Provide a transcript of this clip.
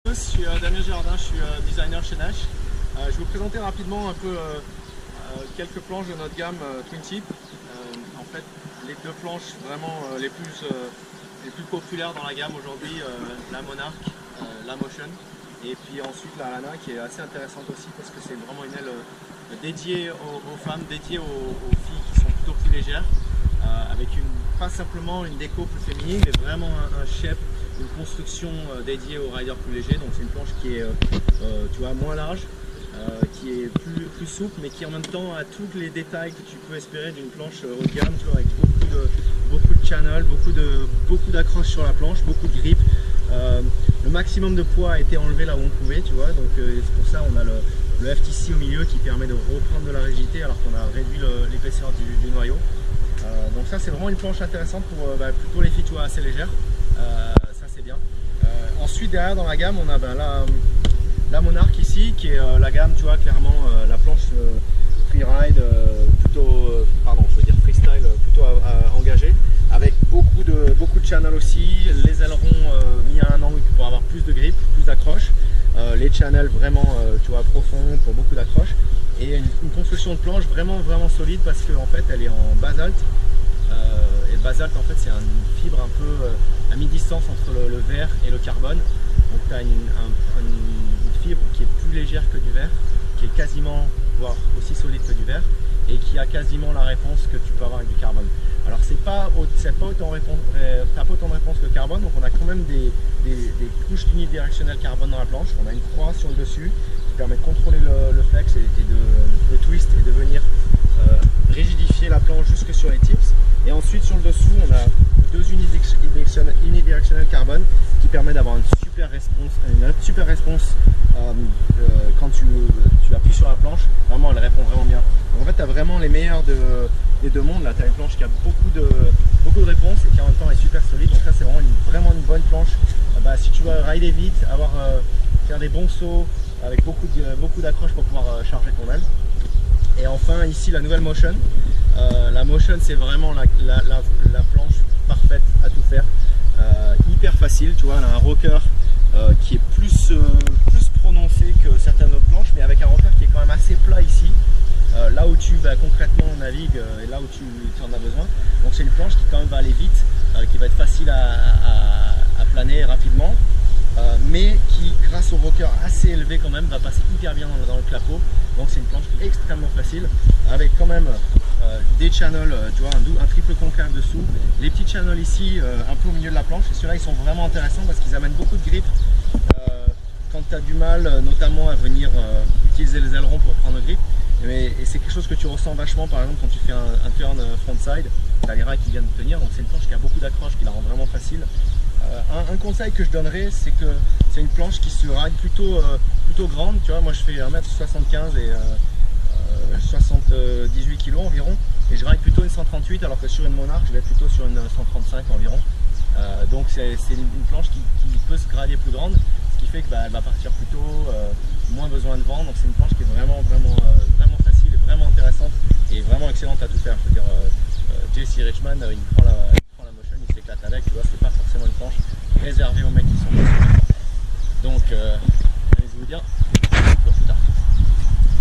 Je suis Damien Girardin, je suis designer chez Nash. Je vais vous présenter rapidement un peu quelques planches de notre gamme Twin Tip. En fait, les deux planches vraiment les plus populaires dans la gamme aujourd'hui, la Monarch, la Motion, et puis ensuite la Lana qui est assez intéressante aussi parce que c'est vraiment une aile dédiée aux femmes, dédiée aux filles qui sont plutôt plus légères, avec pas simplement une déco plus féminine, mais vraiment un shape, une construction dédiée aux riders plus légers. Donc c'est une planche qui est tu vois, moins large, qui est plus souple, mais qui en même temps a tous les détails que tu peux espérer d'une planche haut de gamme, tu vois, avec beaucoup de channels, beaucoup d'accroches sur la planche, beaucoup de grip. Le maximum de poids a été enlevé là où on pouvait, tu vois, donc c'est pour ça on a le FTC au milieu qui permet de reprendre de la rigidité alors qu'on a réduit l'épaisseur du noyau. Donc ça c'est vraiment une planche intéressante pour plutôt les filles, tu vois, assez légères. Ça c'est bien. Ensuite derrière dans la gamme on a la Monarch ici qui est la gamme, tu vois, clairement la planche freeride freestyle plutôt engagée, avec beaucoup de channels aussi, les ailerons mis à un angle pour avoir plus de grip, plus d'accroche, les channels vraiment tu vois, profonds pour beaucoup d'accroche, et une construction de planche vraiment solide parce qu'en fait elle est en basalte. Et le basalte en fait c'est une fibre un peu à mi-distance entre le verre et le carbone. Donc tu as une fibre qui est plus légère que du verre, qui est quasiment, voire aussi solide que du verre, et qui a quasiment la réponse que tu peux avoir avec du carbone. Alors c'est pas autant de réponse que le carbone, donc on a quand même des couches unidirectionnelles carbone dans la planche. On a une croix sur le dessus qui permet de contrôler le flex et le twist et de venir rigidifier la planche jusque sur les tips. Et ensuite sur le dessous on a deux unidirectionnels carbone qui permet d'avoir une super réponse quand tu appuies sur la planche. Vraiment elle répond vraiment bien. Donc en fait tu as vraiment les meilleurs des deux mondes. Là tu as une planche qui a beaucoup de réponses et qui en même temps est super solide. Donc ça c'est vraiment une bonne planche si tu veux rider vite, faire des bons sauts avec beaucoup d'accroches pour pouvoir charger ton aile. Et enfin ici la nouvelle Motion. La Motion c'est vraiment la planche parfaite à tout faire, hyper facile, tu vois, elle a un rocker qui est plus prononcé que certaines autres planches, mais avec un rocker qui est quand même assez plat ici, là où tu concrètement navigues et là où tu en as besoin. Donc c'est une planche qui quand même va aller vite, qui va être facile à planer rapidement, mais qui grâce au rocker assez élevé quand même va passer hyper bien dans le clapot. Donc c'est une planche extrêmement facile avec quand même des channels, tu vois, un triple concave dessous, les petits channels ici un peu au milieu de la planche, et ceux-là ils sont vraiment intéressants parce qu'ils amènent beaucoup de grip quand tu as du mal notamment à venir utiliser les ailerons pour prendre le grip. Et c'est quelque chose que tu ressens vachement par exemple quand tu fais un turn frontside, tu as les rails qui viennent de tenir, donc c'est une planche qui a beaucoup d'accroche, qui la rend vraiment facile. Un conseil que je donnerais, c'est que c'est une planche qui se ride plutôt grande, tu vois, moi je fais 1m75 et 78 kg environ, et je ride plutôt une 138 alors que sur une Monarch je vais être plutôt sur une 135 environ. Donc c'est une planche qui peut se grader plus grande, ce qui fait que elle va partir plus tôt, moins besoin de vent. Donc c'est une planche qui est vraiment facile et vraiment intéressante et vraiment excellente à tout faire. Je veux dire, JC Richman il prend la Motion, il s'éclate avec, tu vois, c'est pas forcément une planche réservée aux mecs qui sont pas. Donc allez-y vous dire.